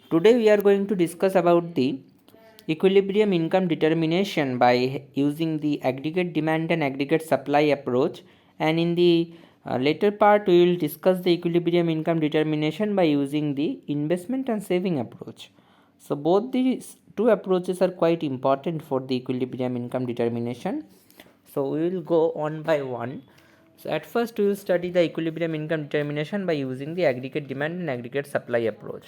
Today we are going to discuss about the equilibrium income determination by using the aggregate demand and aggregate supply approach, and in the later part we will discuss the equilibrium income determination by using the investment and saving approach. So both these two approaches are quite important for the equilibrium income determination. So we will go on by one. So at first we will study the equilibrium income determination by using the aggregate demand and aggregate supply approach.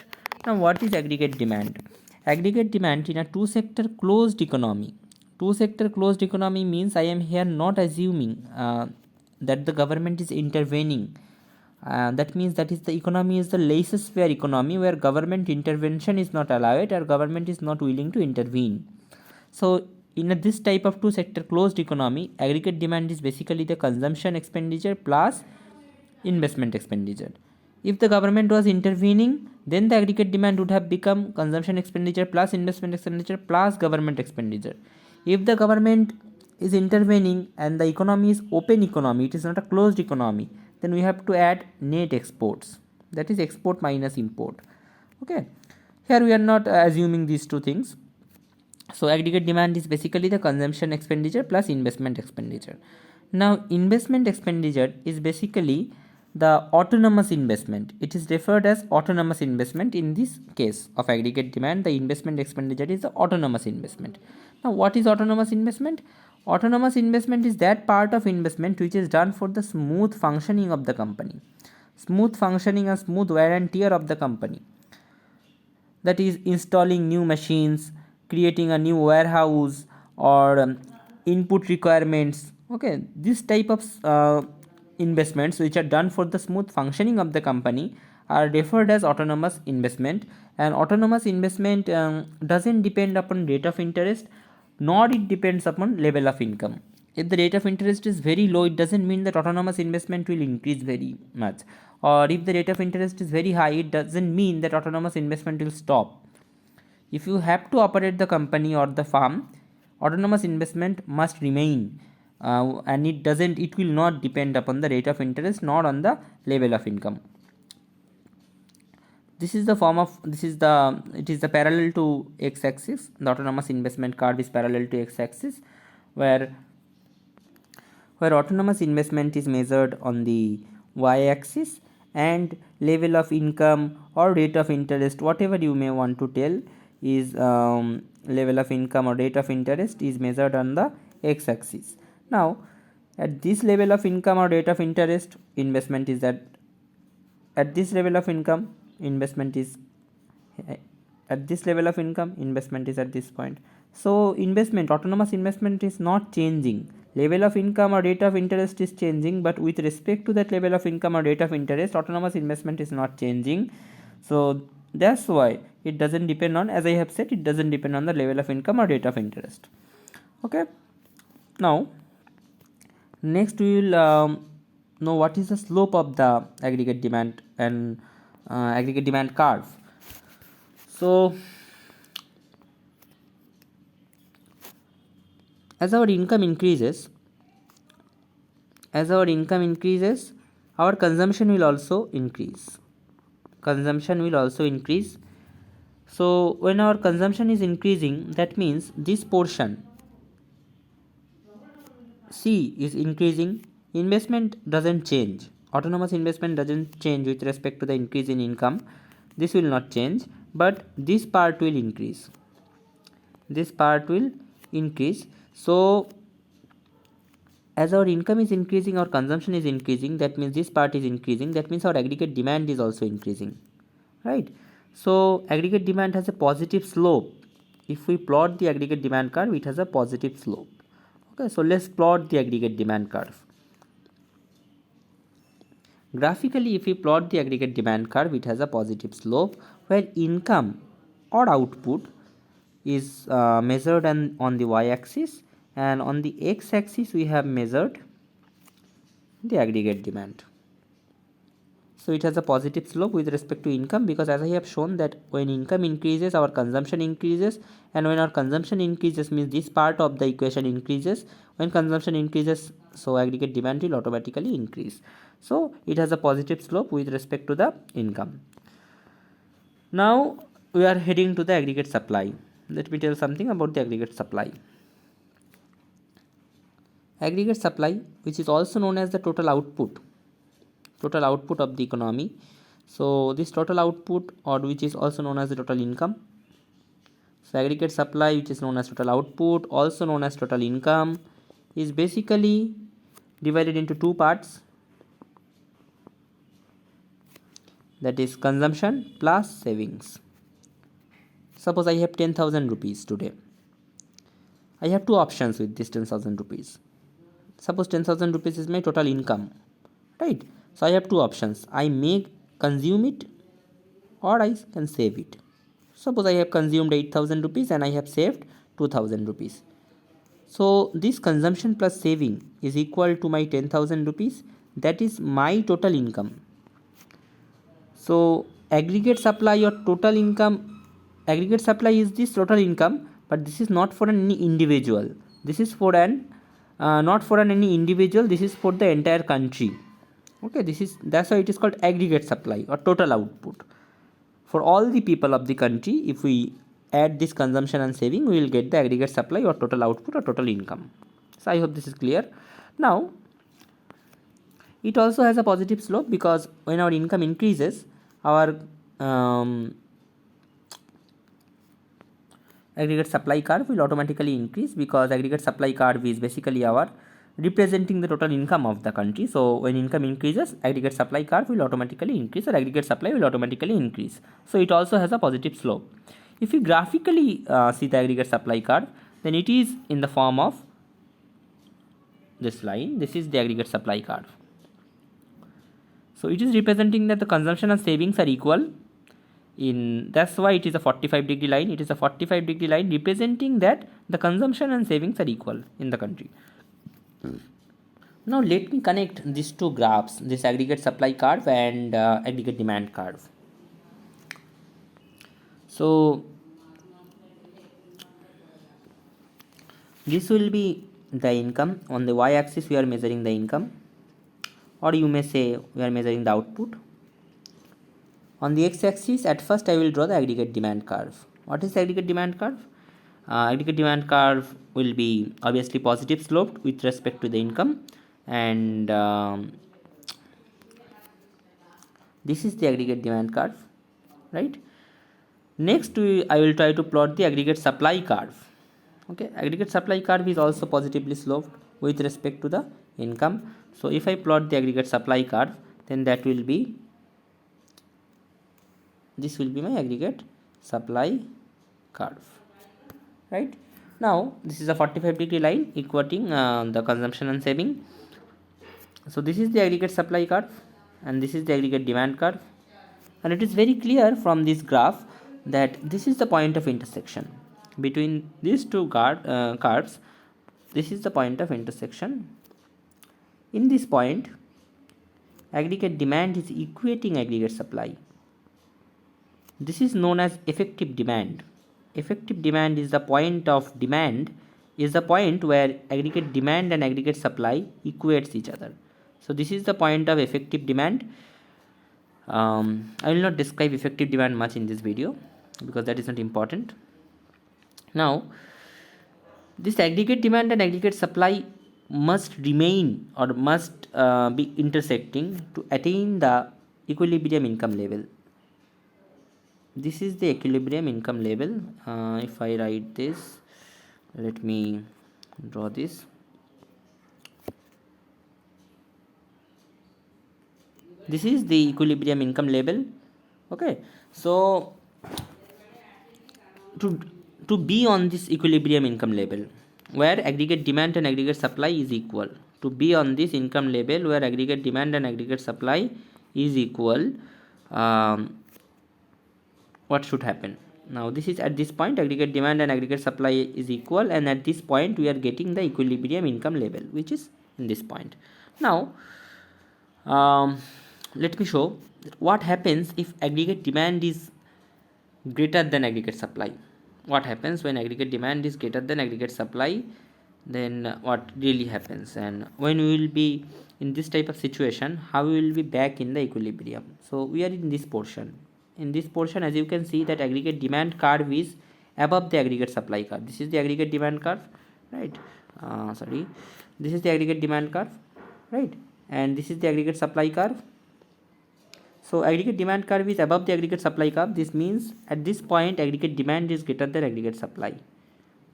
Now what is aggregate demand? Aggregate demand in a two sector closed economy. Two sector closed economy means I am here not assuming that the government is intervening. That means that is the economy is the laissez-faire economy where government intervention is not allowed or government is not willing to intervene. So in this type of two sector closed economy, aggregate demand is basically the consumption expenditure plus investment expenditure. If the government was intervening, then the aggregate demand would have become consumption expenditure plus investment expenditure plus government expenditure. If the government is intervening and the economy is open economy, it is not a closed economy, then we have to add net exports, that is export minus import. Okay, here we are not assuming these two things. So aggregate demand is basically the consumption expenditure plus investment expenditure. Now investment expenditure is basically the autonomous investment. It is referred as autonomous investment. In this case of aggregate demand, the investment expenditure is the autonomous investment. Now what is autonomous investment? Autonomous investment is that part of investment which is done for the smooth functioning of the company. Smooth functioning and smooth wear and tear of the company, that is installing new machines, creating a new warehouse, or input requirements. Okay, this type of investments which are done for the smooth functioning of the company are referred as autonomous investment. And autonomous investment doesn't depend upon rate of interest, nor it depends upon level of income. If the rate of interest is very low, it doesn't mean that autonomous investment will increase very much. Or if the rate of interest is very high, it doesn't mean that autonomous investment will stop. If you have to operate the company or the farm, autonomous investment must remain, and it will not depend upon the rate of interest nor on the level of income. This is the it is the parallel to x-axis. The autonomous investment curve is parallel to x-axis, where autonomous investment is measured on the y-axis, and level of income or rate of interest, whatever you may want to tell, is level of income or rate of interest is measured on the x-axis. Now at this level of income or rate of interest, investment is at this level of income, investment is at this level of income, investment is at this point. So autonomous investment is not changing. Level of income or rate of interest is changing, but with respect to that level of income or rate of interest, autonomous investment is not changing. So that's why it doesn't depend on, as I have said, it doesn't depend on the level of income or rate of interest. Okay, now next we will know what is the slope of the aggregate demand and aggregate demand curve. So as our income increases, our consumption will also increase. So when our consumption is increasing, that means this portion C is increasing. Investment doesn't change. Autonomous investment doesn't change with respect to the increase in income. This will not change, but this part will increase. So as our income is increasing, our consumption is increasing. That means this part is increasing. That means our aggregate demand is also increasing, right? So aggregate demand has a positive slope. If we plot the aggregate demand curve, it has a positive slope. Okay, so let's plot the aggregate demand curve. Graphically, if we plot the aggregate demand curve, it has a positive slope where income or output is measured on the y-axis, and on the x-axis we have measured the aggregate demand. So it has a positive slope with respect to income, because as I have shown that when income increases, our consumption increases, and when our consumption increases means this part of the equation increases. When consumption increases, so aggregate demand will automatically increase. So it has a positive slope with respect to the income. Now we are heading to the aggregate supply. Let me tell something about the aggregate supply. Aggregate supply, which is also known as the total output of the economy. So this total output, or which is also known as the total income. So aggregate supply, which is known as total output, also known as total income, is basically divided into two parts, that is consumption plus savings. Suppose I have 10,000 rupees today. I have two options with this 10,000 rupees. Suppose 10,000 rupees is my total income, right? So I have two options. I may consume it or I can save it. Suppose I have consumed 8,000 rupees and I have saved 2,000 rupees. So this consumption plus saving is equal to my 10,000 rupees. That is my total income. So aggregate supply or total income, aggregate supply is this total income, but this is not for any individual. This is for an not for any individual. This is for the entire country. Okay, that's why it is called aggregate supply or total output. For all the people of the country, if we add this consumption and saving, we will get the aggregate supply or total output or total income. So I hope this is clear. Now it also has a positive slope, because when our income increases, our aggregate supply curve will automatically increase, because aggregate supply curve is basically our representing the total income of the country. So when income increases, aggregate supply curve will automatically increase, or aggregate supply will automatically increase. So it also has a positive slope. If you graphically see the aggregate supply curve, then it is in the form of this line. This is the aggregate supply curve. So it is representing that the consumption and savings are equal. That's why it is a 45-degree line. It is a 45-degree line representing that the consumption and savings are equal in the country. Now let me connect these two graphs, this aggregate supply curve and aggregate demand curve. So this will be the income. On the y-axis we are measuring the income, or you may say we are measuring the output. On the x-axis, at first I will draw the aggregate demand curve. What is the aggregate demand curve? Aggregate demand curve will be obviously positive sloped with respect to the income, and this is the aggregate demand curve, right? Next I will try to plot the aggregate supply curve. Okay, aggregate supply curve is also positively sloped with respect to the income. So if I plot the aggregate supply curve, then that will be, this will be my aggregate supply curve, right? Now this is a 45-degree line equating the consumption and saving. So this is the aggregate supply curve and this is the aggregate demand curve, and it is very clear from this graph that this is the point of intersection between these two curves. This is the point of intersection. In this point, aggregate demand is equating aggregate supply. This is known as effective demand. Effective demand is the point of demand, is the point where aggregate demand and aggregate supply equates each other. So this is the point of effective demand. I will not describe effective demand much in this video because that is not important. Now this aggregate demand and aggregate supply must remain or must be intersecting to attain the equilibrium income level. This is the equilibrium income level. If I write this, let me draw this. This is the equilibrium income level. Okay, so to be on this equilibrium income level where aggregate demand and aggregate supply is equal, to be on this income level where aggregate demand and aggregate supply is equal, what should happen? Now this is at this point aggregate demand and aggregate supply is equal, and at this point we are getting the equilibrium income level, which is in this point. Now let me show what happens if aggregate demand is greater than aggregate supply. What happens when aggregate demand is greater than aggregate supply, then what really happens, and when we will be in this type of situation, how we will be back in the equilibrium. So we are in this portion, in this portion, as you can see, that aggregate demand curve is above the aggregate supply curve. This is the aggregate demand curve, right? Sorry, this is the aggregate demand curve, right? And this is the aggregate supply curve. So aggregate demand curve is above the aggregate supply curve. This means at this point aggregate demand is greater than aggregate supply.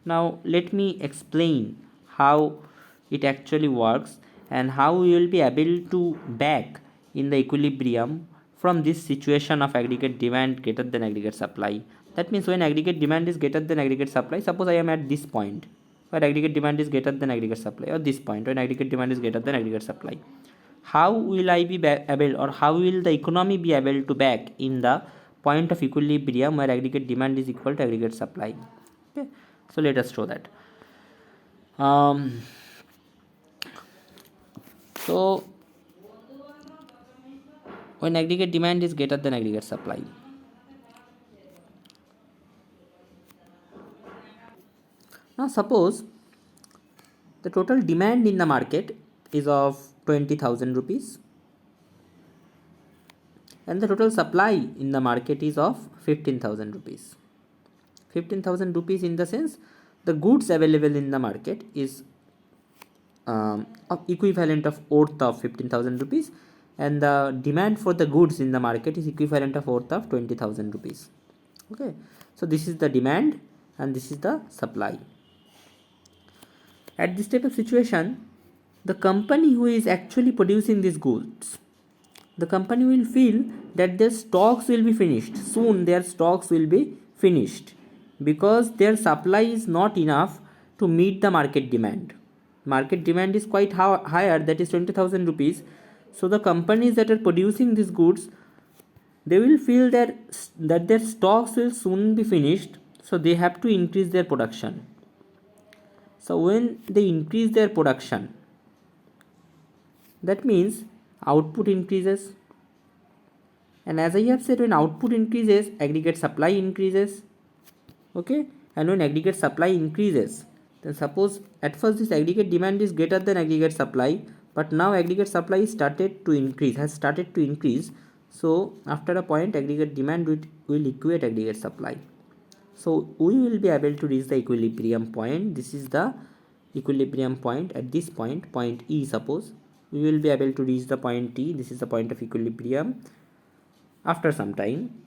Now let me explain how it actually works and how we will be able to back in the equilibrium from this situation of aggregate demand greater than aggregate supply. That means when aggregate demand is greater than aggregate supply, suppose I am at this point where aggregate demand is greater than aggregate supply, or this point when aggregate demand is greater than aggregate supply, how will I be able, or how will the economy be able to back in the point of equilibrium where aggregate demand is equal to aggregate supply? Okay, so let us show that. So when aggregate demand is greater than aggregate supply, now suppose the total demand in the market is of 20,000 rupees and the total supply in the market is of 15,000 rupees. 15,000 rupees in the sense the goods available in the market is of equivalent of worth of 15,000 rupees, and the demand for the goods in the market is equivalent of worth of 20,000 rupees. Okay, so this is the demand and this is the supply. At this type of situation, the company who is actually producing these goods, the company will feel that their stocks will be finished soon. Their stocks will be finished because their supply is not enough to meet the market demand. Market demand is quite higher, that is 20,000 rupees. So the companies that are producing these goods, they will feel that their stocks will soon be finished, so they have to increase their production. So when they increase their production, that means output increases, and as I have said, when output increases aggregate supply increases. Okay, and when aggregate supply increases, then suppose at first this aggregate demand is greater than aggregate supply, but now aggregate supply has started to increase. So after a point aggregate demand will equate aggregate supply. So we will be able to reach the equilibrium point. This is the equilibrium point. At this point, point E, suppose we will be able to reach the point T. This is the point of equilibrium after some time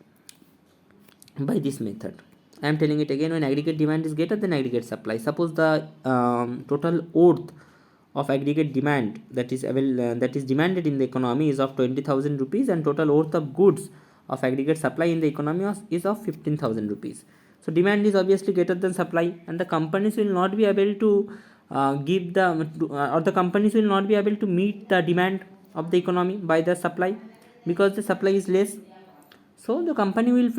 by this method. I am telling it again, when aggregate demand is greater than aggregate supply. Suppose the total worth of aggregate demand that is demanded in the economy is of 20,000 rupees, and total worth of goods of aggregate supply in the economy is of 15,000 rupees. So demand is obviously greater than supply, and the companies will not be able to the companies will not be able to meet the demand of the economy by the supply because the supply is less. So the company will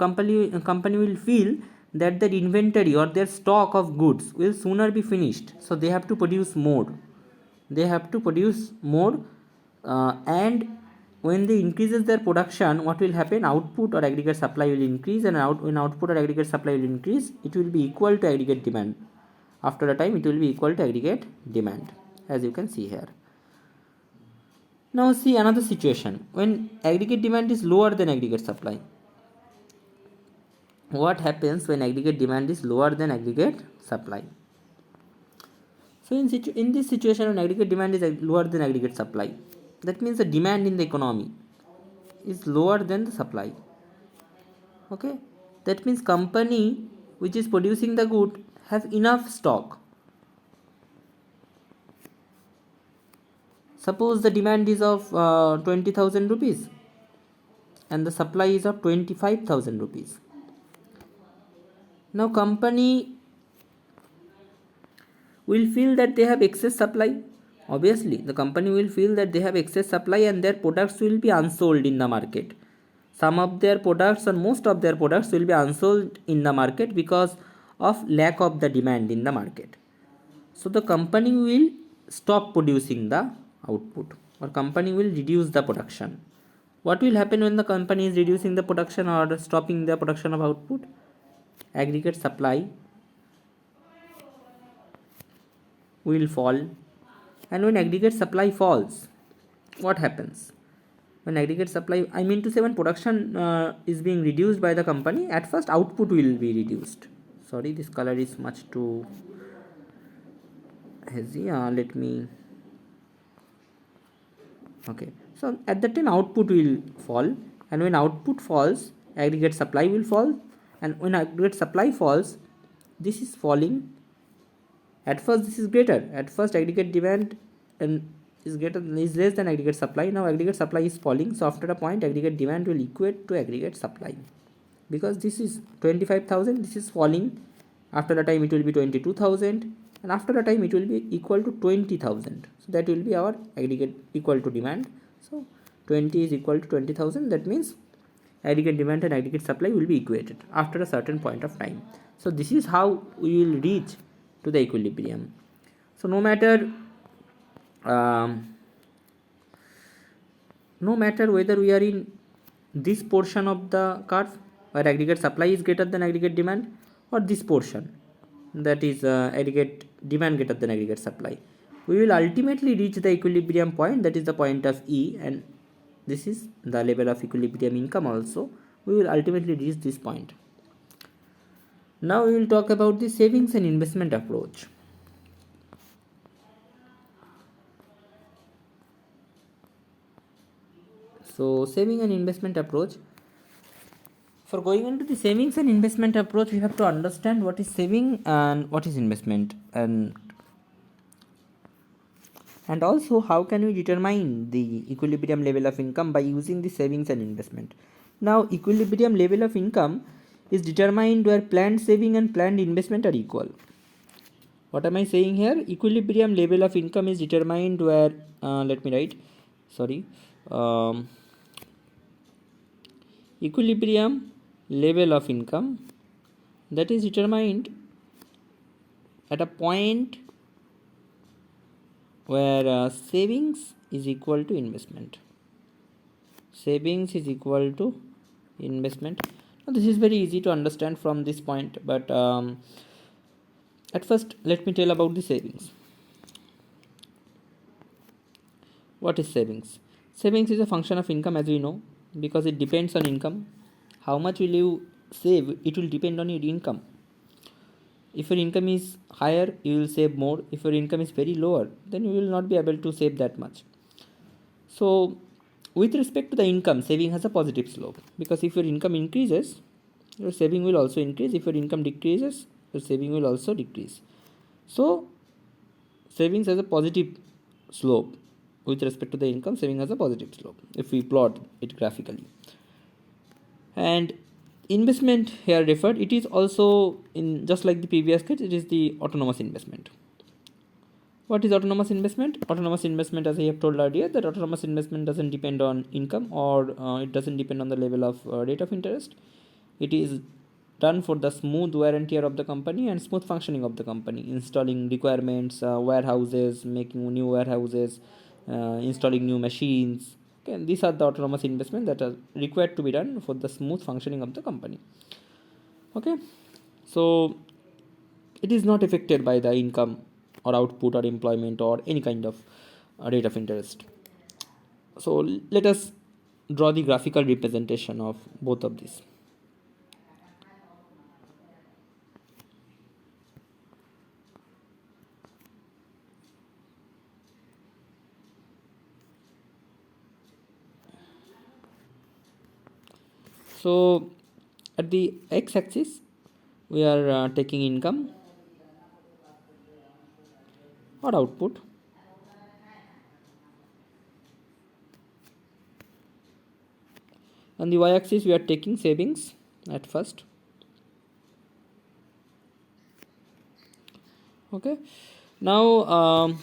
company will feel that their inventory or their stock of goods will sooner be finished, so they have to produce more. And when they increases their production, what will happen? Output or aggregate supply will increase, and when output or aggregate supply will increase, it will be equal to aggregate demand. After a time, it will be equal to aggregate demand, as you can see here. Now see another situation when aggregate demand is lower than aggregate supply. What happens when aggregate demand is lower than aggregate supply? So in this situation, when aggregate demand is lower than aggregate supply, that means the demand in the economy is lower than the supply. Okay, that means company which is producing the good has enough stock. Suppose the demand is of 20,000 rupees and the supply is of 25,000 rupees. Now company will feel that they have excess supply. Obviously the company will feel that they have excess supply and their products will be unsold in the market. Some of their products and most of their products will be unsold in the market because of lack of the demand in the market. So the company will stop producing the output, or company will reduce the production. What will happen when the company is reducing the production or stopping the production of output? Aggregate supply will fall, and when aggregate supply falls, what happens? When aggregate supply, I mean to say when production is being reduced by the company, at first output will be reduced. Sorry, this color is much too hazy. Let me. Okay, so at that time output will fall, and when output falls, aggregate supply will fall, and when aggregate supply falls, this is falling. At first this is greater, at first aggregate demand and is less than aggregate supply. Now aggregate supply is falling, so after a point aggregate demand will equate to aggregate supply, because this is 25,000, this is falling. After a time it will be 22,000, and after a time it will be equal to 20,000, so that will be our aggregate equal to demand. So 20 is equal to 20,000, that means aggregate demand and aggregate supply will be equated after a certain point of time. So this is how we will reach to the equilibrium. So no matter whether we are in this portion of the curve where aggregate supply is greater than aggregate demand, or this portion that is aggregate demand greater than aggregate supply, we will ultimately reach the equilibrium point, that is the point of E, and this is the level of equilibrium income also. We will ultimately reach this point. Now we will talk about the savings and investment approach. So saving and investment approach. For going into the savings and investment approach, we have to understand what is saving and what is investment, and also how can we determine the equilibrium level of income by using the savings and investment. Now equilibrium level of income is determined where planned saving and planned investment are equal. What am I saying here? Equilibrium level of income is determined where let me write, sorry, equilibrium level of income, that is determined at a point where savings is equal to investment. Savings is equal to investment. Now this is very easy to understand from this point, but at first let me tell about the savings. What is savings? Savings is a function of income, as we know, because it depends on income. How much will you save? It will depend on your income. If your income is higher, you will save more. If your income is very lower, then you will not be able to save that much. So with respect to the income, saving has a positive slope, because if your income increases, your saving will also increase. If your income decreases, your saving will also decrease. So savings has a positive slope. With respect to the income, saving has a positive slope if we plot it graphically. And investment here referred, it is also in just like the previous case, it is the autonomous investment. What is autonomous investment? Autonomous investment, as I have told earlier, that autonomous investment doesn't depend on income, or it doesn't depend on the level of rate of interest. It is done for the smooth wear and tear of the company and smooth functioning of the company, installing requirements, warehouses, making new warehouses, installing new machines. Okay, these are the autonomous investments that are required to be done for the smooth functioning of the company. Okay, so it is not affected by the income or output or employment or any kind of rate of interest. So let us draw the graphical representation of both of these. So at the x-axis we are taking income or output, on the y-axis we are taking savings at first. Okay, now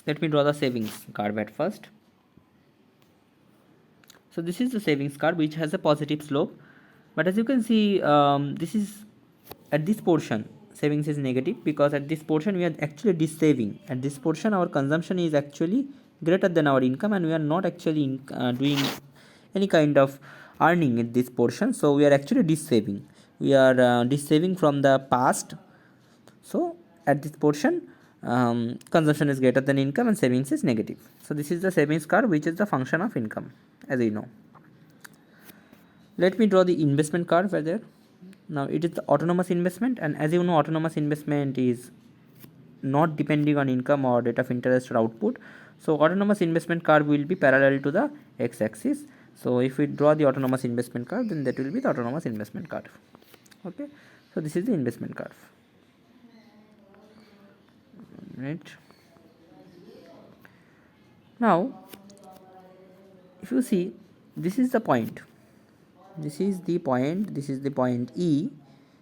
let me draw the savings curve at first. So this is the savings curve which has a positive slope, but as you can see, this is at this portion savings is negative, because at this portion we are actually dissaving. At this portion our consumption is actually greater than our income, and we are not actually doing any kind of earning in this portion. So we are actually dissaving. We are dissaving from the past. So at this portion consumption is greater than income and savings is negative. So this is the savings curve, which is the function of income, as you know. Let me draw the investment curve there. Now it is the autonomous investment, and as you know, autonomous investment is not depending on income or rate of interest or output. So autonomous investment curve will be parallel to the x-axis. So if we draw the autonomous investment curve, then that will be the autonomous investment curve. Okay, so this is the investment curve. Right. Now, if you see, this is the point. This is the point. This is the point E.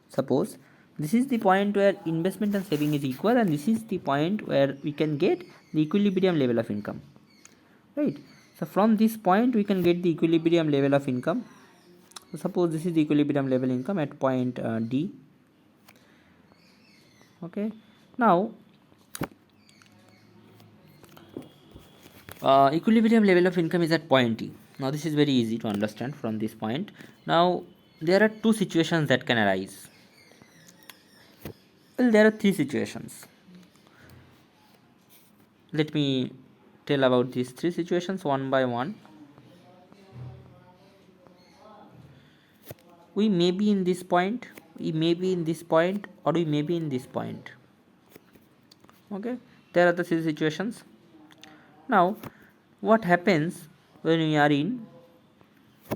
Suppose this is the point where investment and saving is equal, and this is the point where we can get the equilibrium level of income. Right. So from this point we can get the equilibrium level of income. So suppose this is the equilibrium level income at point D. Okay. Now equilibrium level of income is at point E. Now this is very easy to understand from this point. Now there are two situations that can arise. Well, there are three situations. Let me tell about these three situations one by one. We may be in this point, we may be in this point, or we may be in this point. Okay, there are the three situations. Now what happens when we are in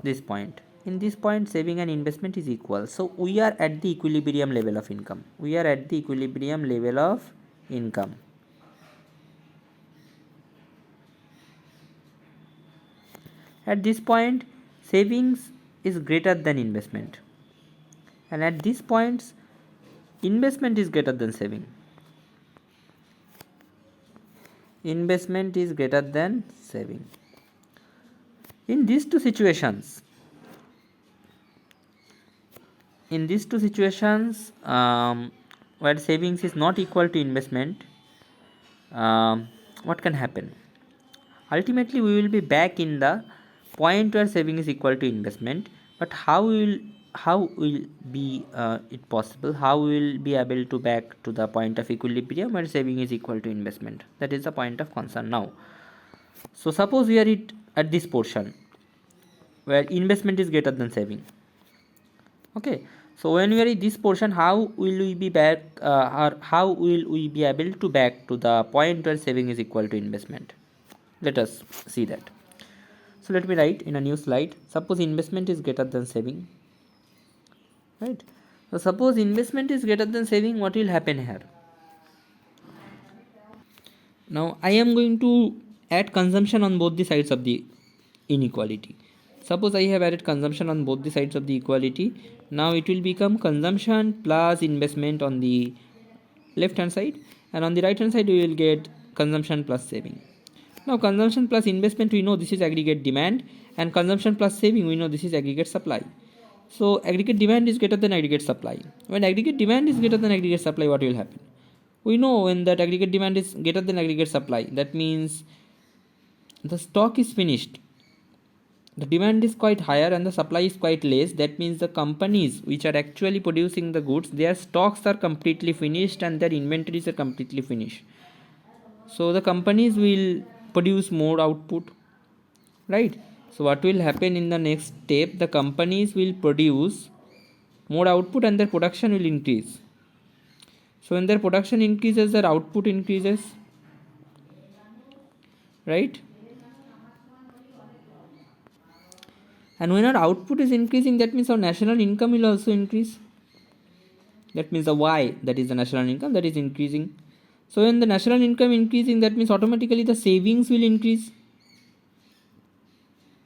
this point? In this point, saving and investment is equal. So we are at the equilibrium level of income. We are at the equilibrium level of income. At this point, savings is greater than investment. And at these points, investment is greater than saving. Investment is greater than saving. In these two situations, where savings is not equal to investment, what can happen? Ultimately, we will be back in the point where saving is equal to investment. But how will be it possible? How will be able to back to the point of equilibrium where saving is equal to investment? That is the point of concern now. So suppose we are at this portion where investment is greater than saving. Okay, so when we are in this portion, how will we be back or how will we be able to back to the point where saving is equal to investment? Let us see that. So let me write in a new slide. Suppose investment is greater than saving. Right. So suppose investment is greater than saving, what will happen here? Now I am going to add consumption on both the sides of the inequality. Suppose I have added consumption on both the sides of the equality. Now it will become consumption plus investment on the left hand side, and on the right hand side we will get consumption plus saving. Now consumption plus investment, we know this is aggregate demand, and consumption plus saving, we know this is aggregate supply. So aggregate demand is greater than aggregate supply. When aggregate demand is greater than aggregate supply, what will happen? We know when that aggregate demand is greater than aggregate supply, that means the stock is finished. The demand is quite higher and the supply is quite less. That means the companies which are actually producing the goods, their stocks are completely finished and their inventories are completely finished. So the companies will produce more output, right? So what will happen in the next step? The companies will produce more output and their production will increase. So when their production increases, their output increases, right? And when our output is increasing, that means our national income will also increase. That means the Y, that is the national income, that is increasing. So when the national income increasing, that means automatically the savings will increase.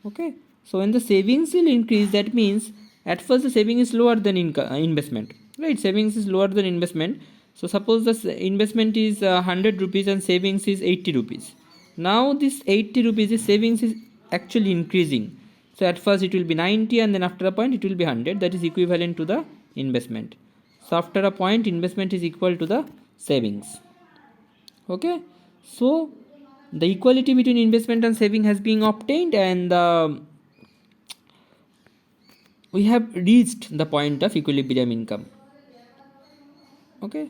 Okay. So when the savings will increase, that means at first the saving is lower than investment, right? Savings is lower than investment. So suppose the investment is 100 rupees and savings is 80 rupees. Now this 80 rupees is savings is actually increasing. So at first it will be 90 and then after a point it will be 100. That is equivalent to the investment. So after a point investment is equal to the savings. Okay. So the equality between investment and saving has been obtained, and we have reached the point of equilibrium income. Okay.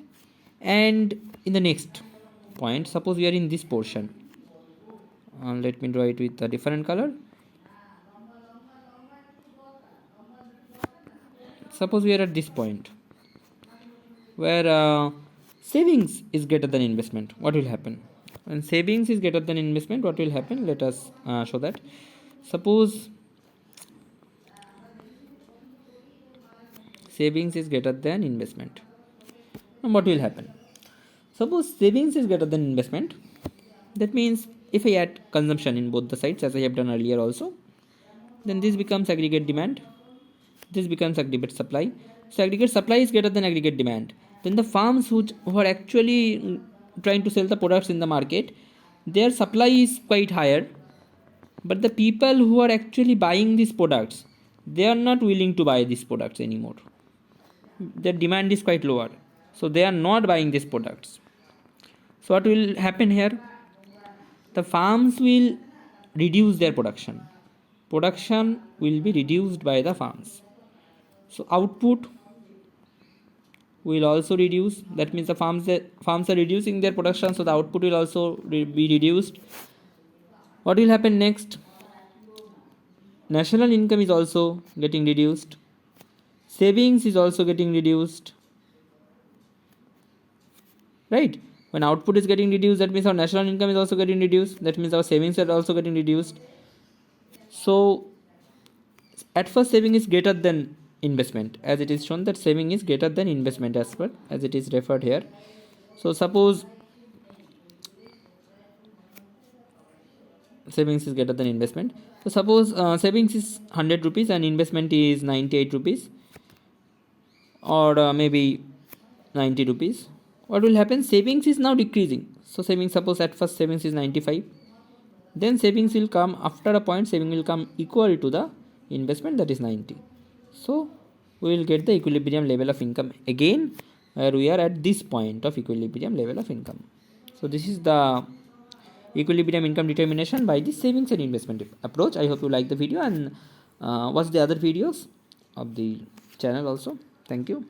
And in the next point, suppose we are in this portion, let me draw it with a different color. Suppose we are at this point where savings is greater than investment. What will happen when savings is greater than investment? What will happen? Let us show that. Suppose savings is greater than investment. Now what will happen? Suppose savings is greater than investment. That means if I add consumption in both the sides, as I have done earlier also, then this becomes aggregate demand, this becomes aggregate supply. So aggregate supply is greater than aggregate demand. Then the farms who are actually trying to sell the products in the market, their supply is quite higher, but the people who are actually buying these products, they are not willing to buy these products anymore. Their demand is quite lower, so they are not buying these products. So what will happen here? The farms will reduce their production. Production will be reduced by the farms. So output will also reduce. That means the farms are reducing their production, so the output will also be reduced. What will happen next? National income is also getting reduced. Savings is also getting reduced. Right? When output is getting reduced, that means our national income is also getting reduced. That means our savings are also getting reduced. So at first saving is greater than investment, as it is shown that saving is greater than investment as it is referred here. So suppose savings is greater than investment. So suppose savings is 100 rupees and investment is 98 rupees, or maybe 90 rupees. What will happen? Savings is now decreasing. So savings, suppose at first savings is 95, then savings will come after a point, saving will come equal to the investment, that is 90. So we will get the equilibrium level of income again, where we are at this point of equilibrium level of income. So this is the equilibrium income determination by the savings and investment approach. I hope you like the video and watch the other videos of the channel also. Thank you.